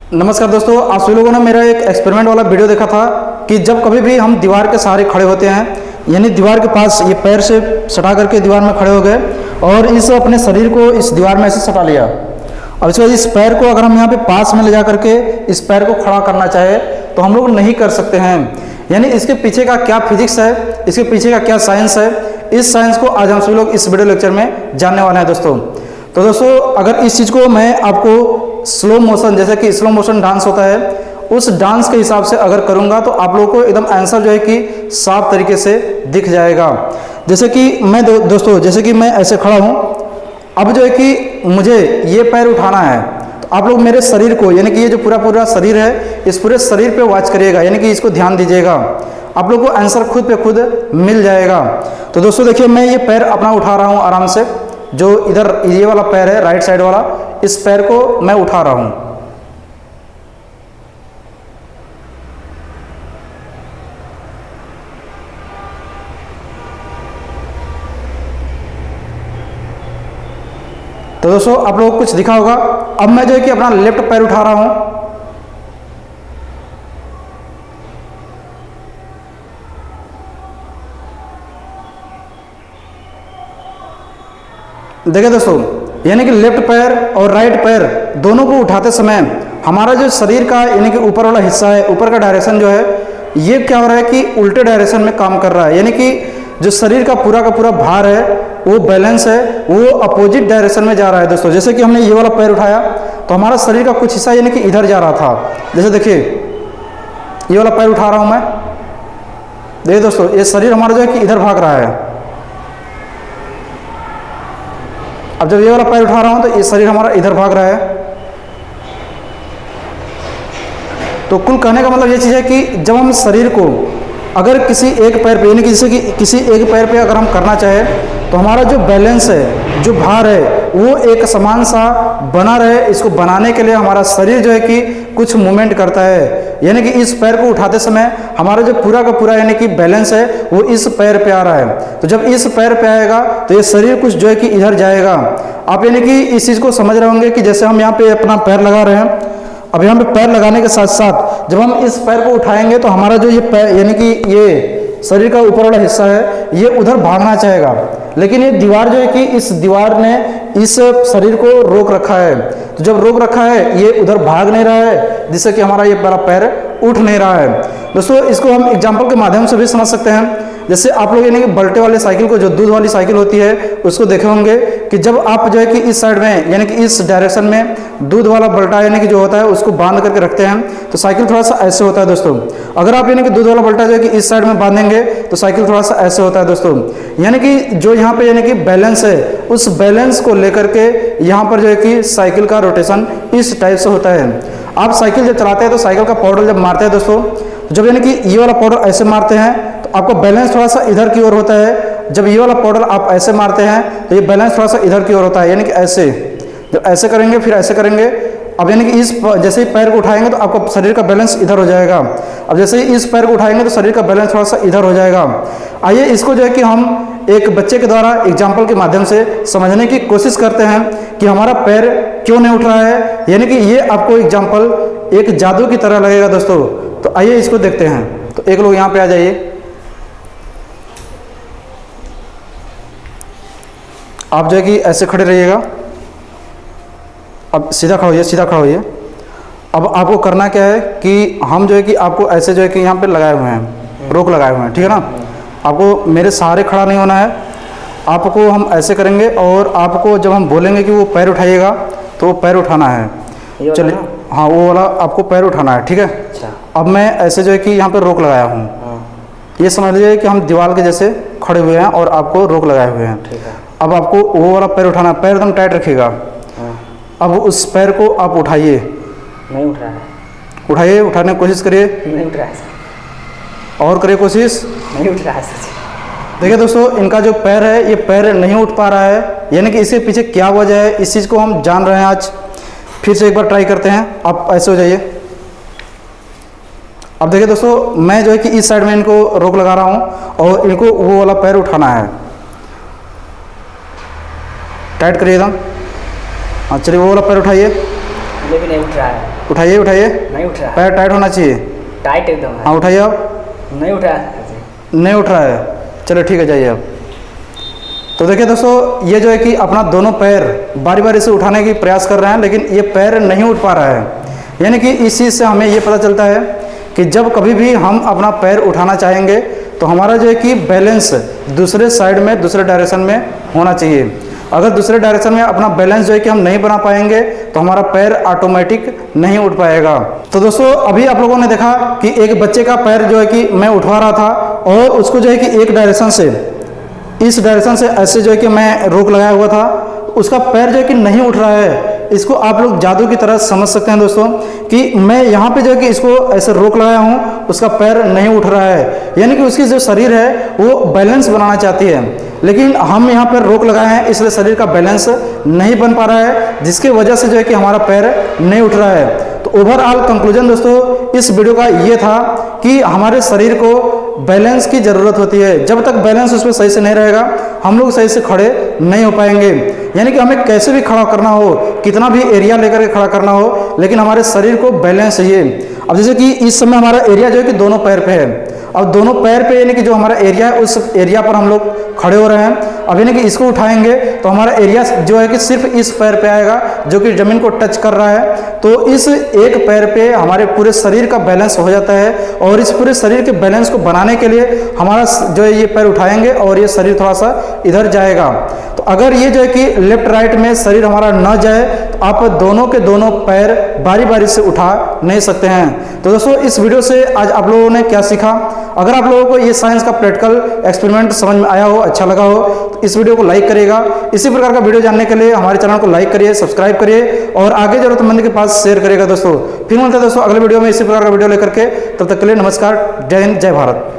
नमस्कार दोस्तों, आप सभी लोगों ने मेरा एक एक्सपेरिमेंट वाला वीडियो देखा था कि जब कभी भी हम दीवार के सहारे खड़े होते हैं, यानी दीवार के पास ये पैर से सटा करके दीवार में खड़े हो गए और इस अपने शरीर को इस दीवार में ऐसे सटा लिया। अब इसके बाद इस पैर को अगर हम यहाँ पे पास में ले जा करके इस पैर को खड़ा करना चाहे तो हम लोग नहीं कर सकते हैं। यानी इसके पीछे का क्या फिजिक्स है, इसके पीछे का क्या साइंस है, इस साइंस को आज हम सभी लोग इस वीडियो लेक्चर में जानने वाले हैं दोस्तों। तो दोस्तों, अगर इस चीज़ को मैं आपको स्लो मोशन, जैसे कि स्लो मोशन डांस होता है, उस डांस के हिसाब से अगर करूंगा तो आप लोगों को एकदम आंसर जो है कि साफ तरीके से दिख जाएगा। जैसे कि मैं दोस्तों, जैसे कि मैं ऐसे खड़ा हूं, अब जो है कि मुझे ये पैर उठाना है, तो आप लोग मेरे शरीर को, यानी कि ये जो पूरा शरीर है, इस पूरे शरीर पे वॉच करिएगा, यानी कि इसको ध्यान दीजिएगा, आप लोग को आंसर खुद पे खुद मिल जाएगा। तो दोस्तों देखिए, मैं ये पैर अपना उठा रहा हूँ आराम से, जो इधर ये वाला पैर है राइट साइड वाला, इस पैर को मैं उठा रहा हूं। तो दोस्तों आप लोगों को कुछ दिखा होगा। अब मैं जो है कि अपना लेफ्ट पैर उठा रहा हूं। देखिए दोस्तों, यानी कि लेफ्ट पैर और राइट पैर दोनों को उठाते समय हमारा जो शरीर का, यानी कि ऊपर वाला हिस्सा है, ऊपर का डायरेक्शन जो है, ये क्या हो रहा है कि उल्टे डायरेक्शन में काम कर रहा है। यानी कि जो शरीर का पूरा भार है, वो बैलेंस है, वो अपोजिट डायरेक्शन में जा रहा है दोस्तों। जैसे कि हमने ये वाला पैर उठाया तो हमारा शरीर का कुछ हिस्सा यानी कि इधर जा रहा था। जैसे देखिए, ये वाला पैर उठा रहा हूँ मैं, देखिए दोस्तों, ये शरीर हमारा जो है कि इधर भाग रहा है। अब जब ये वाला पैर उठा रहा हूं तो ये शरीर हमारा इधर भाग रहा है। तो कुल कहने का मतलब ये चीज़ है कि जब हम शरीर को अगर किसी एक पैर पे, यानी कि जैसे कि किसी एक पैर पे अगर हम करना चाहें तो हमारा जो बैलेंस है, जो भार है, वो एक समान सा बना रहे, इसको बनाने के लिए हमारा शरीर जो है कि कुछ मूवमेंट करता है। यानी कि इस पैर को उठाते समय हमारा जो पूरा का पूरा यानी कि बैलेंस है वो इस पैर पे आ रहा है। तो जब इस पैर पे आएगा तो ये शरीर कुछ जो है कि इधर जाएगा। आप यानी कि इस चीज़ को समझ रहे होंगे कि जैसे हम यहाँ पे अपना पैर लगा रहे हैं, अब यहाँ पे पैर लगाने के साथ साथ जब हम इस पैर को उठाएंगे तो हमारा जो ये पैर, यानी कि ये शरीर का ऊपर वाला हिस्सा है, ये उधर भागना चाहेगा, लेकिन ये दीवार जो है कि इस दीवार ने इस शरीर को रोक रखा है। तो जब रोक रखा है, ये उधर भाग नहीं रहा है, जिससे कि हमारा ये बड़ा पैर उठ नहीं रहा है। दोस्तों, इसको हम एग्जाम्पल के माध्यम से भी समझ सकते हैं। जैसे आप लोग यानी कि बल्टे वाली साइकिल को, जो दूध वाली साइकिल होती है, उसको देखे होंगे कि जब आप जो है कि इस साइड में, यानी कि इस डायरेक्शन में दूध वाला बल्टा यानी कि जो होता है उसको बांध करके रखते हैं तो साइकिल थोड़ा सा ऐसे होता है दोस्तों। अगर आप यानी कि दूध वाला बल्टा जो है कि इस साइड में बांधेंगे तो साइकिल थोड़ा सा ऐसे होता है दोस्तों। यानी कि जो यहाँ पे यानी कि बैलेंस है, उस बैलेंस को लेकर के यहाँ पर जो है कि साइकिल का रोटेशन इस टाइप से होता है। आप साइकिल जब चलाते हैं तो साइकिल का पाउडर जब मारते हैं दोस्तों, जब यानी कि ये वाला पाउडर ऐसे मारते हैं तो आपका बैलेंस थोड़ा सा इधर की ओर होता है। जब ये वाला पाउडर आप ऐसे मारते हैं तो ये बैलेंस थोड़ा सा इधर की ओर होता है, यानी कि ऐसे। जब ऐसे करेंगे फिर ऐसे करेंगे, अब यानी कि इस जैसे ही पैर को उठाएंगे तो आपका शरीर का बैलेंस इधर हो जाएगा। अब जैसे ही इस पैर को उठाएंगे तो शरीर का बैलेंस थोड़ा सा इधर हो जाएगा। आइए इसको जो है कि हम एक बच्चे के द्वारा एग्जाम्पल के माध्यम से समझने की कोशिश करते हैं कि हमारा पैर क्यों नहीं उठ रहा है। यानी कि ये आपको एग्जाम्पल एक जादू की तरह लगेगा दोस्तों। तो आइए इसको देखते हैं। तो एक लोग यहाँ पे आ जाइए, आप जो है कि ऐसे खड़े रहिएगा। अब सीधा खड़ा होइए, सीधा खड़ा होइए। अब आपको करना क्या है कि हम जो है कि आपको ऐसे जो है कि यहाँ पे लगाए हुए हैं, रोक लगाए हुए हैं, ठीक है ना। आपको मेरे सहारे खड़ा नहीं होना है, आपको हम ऐसे करेंगे और आपको जब हम बोलेंगे कि वो पैर उठाइएगा तो वो पैर उठाना है। चलिए, हाँ, वो वाला आपको पैर उठाना है, ठीक है। अच्छा। अब मैं ऐसे जो है कि यहाँ पर रोक लगाया हूँ, ये समझ लीजिए कि हम दीवार के जैसे खड़े हुए हैं और आपको रोक लगाए हुए हैं। ठीक है। अब आपको वो वाला पैर उठाना है, पैर एकदम टाइट रखिएगा। अब उस पैर को आप उठाइए। नहीं उठ रहा है। उठाइए, उठाने की कोशिश करिए। नहीं उठ रहा है। और करिए कोशिश। नहीं उठ रहा है सच। देखिए दोस्तों, इनका जो पैर है, ये पैर नहीं उठ पा रहा है, यानी कि इसके पीछे क्या वजह है, इस चीज़ को हम जान रहे हैं आज। फिर से एक बार ट्राई करते हैं। आप ऐसे हो जाइए। अब देखिए दोस्तों, मैं जो है कि इस साइड में इनको रोक लगा रहा हूँ और इनको वो वाला पैर उठाना है। टाइट करिए एकदम। हाँ, चलिए वो वाला पैर उठाइए। लेकिन नहीं उठ रहा है। उठाइए उठाइए, नहीं उठ रहा है। पैर टाइट होना चाहिए। टाइट एकदम है। हाँ उठाइए आप। नहीं उठ रहा है जी। नहीं उठ रहा है, चलो ठीक है, जाइए आप। तो देखिए दोस्तों, ये जो है कि अपना दोनों पैर बारी बारी से उठाने की प्रयास कर रहे हैं, लेकिन ये पैर नहीं उठ पा रहा है। यानी कि इस चीज़ से हमें ये पता चलता है कि जब कभी भी हम अपना पैर उठाना चाहेंगे तो हमारा जो है कि बैलेंस दूसरे साइड में, दूसरे डायरेक्शन में होना चाहिए। अगर दूसरे डायरेक्शन में अपना बैलेंस जो है कि हम नहीं बना पाएंगे तो हमारा पैर ऑटोमेटिक नहीं उठ पाएगा। तो दोस्तों, अभी आप लोगों ने देखा कि एक बच्चे का पैर जो है कि मैं उठवा रहा था और उसको जो है कि एक डायरेक्शन से, इस डायरेक्शन से ऐसे जो है कि मैं रोक लगाया हुआ था, उसका पैर जो है कि नहीं उठ रहा है। इसको आप लोग जादू की तरह समझ सकते हैं दोस्तों कि मैं यहाँ पे जो है कि इसको ऐसे रोक लगाया हूँ, उसका पैर नहीं उठ रहा है। यानी कि उसकी जो शरीर है वो बैलेंस बनाना चाहती है, लेकिन हम यहाँ पर रोक लगाए हैं, इसलिए शरीर का बैलेंस नहीं बन पा रहा है, जिसकी वजह से जो है कि हमारा पैर नहीं उठ रहा है। तो ओवरऑल कंक्लूजन दोस्तों इस वीडियो का ये था कि हमारे शरीर को बैलेंस की ज़रूरत होती है। जब तक बैलेंस उसमें सही से नहीं रहेगा, हम लोग सही से खड़े नहीं हो पाएंगे। यानी कि हमें कैसे भी खड़ा करना हो, कितना भी एरिया लेकर के खड़ा करना हो, लेकिन हमारे शरीर को बैलेंस चाहिए। अब जैसे कि इस समय हमारा एरिया जो है कि दोनों पैर पे है, अब दोनों पैर पे यानी कि जो हमारा एरिया है उस एरिया पर हम लोग खड़े हो रहे हैं। अब यानी कि इसको उठाएंगे तो हमारा एरिया जो है कि सिर्फ इस पैर पे आएगा जो कि ज़मीन को टच कर रहा है। तो इस एक पैर पे हमारे पूरे शरीर का बैलेंस हो जाता है, और इस पूरे शरीर के बैलेंस को बनाने के लिए हमारा जो है ये पैर उठाएंगे और ये शरीर थोड़ा सा इधर जाएगा। तो अगर ये जो है कि लेफ्ट राइट में शरीर हमारा न जाए तो आप दोनों के दोनों पैर बारी बारी से उठा नहीं सकते हैं। तो दोस्तों, इस वीडियो से आज आप लोगों ने क्या सीखा? अगर आप लोगों को ये साइंस का प्रैक्टिकल एक्सपेरिमेंट समझ में आया हो, अच्छा लगा हो, तो इस वीडियो को लाइक करिएगा। इसी प्रकार का वीडियो जानने के लिए हमारे चैनल को लाइक करिए, सब्सक्राइब करिए और आगे जरूरतमंद के पास शेयर करिएगा दोस्तों। फिर मिलते हैं दोस्तों अगले वीडियो में इसी प्रकार का वीडियो लेकर के। तब तक के लिए नमस्कार, जय हिंद, जय भारत।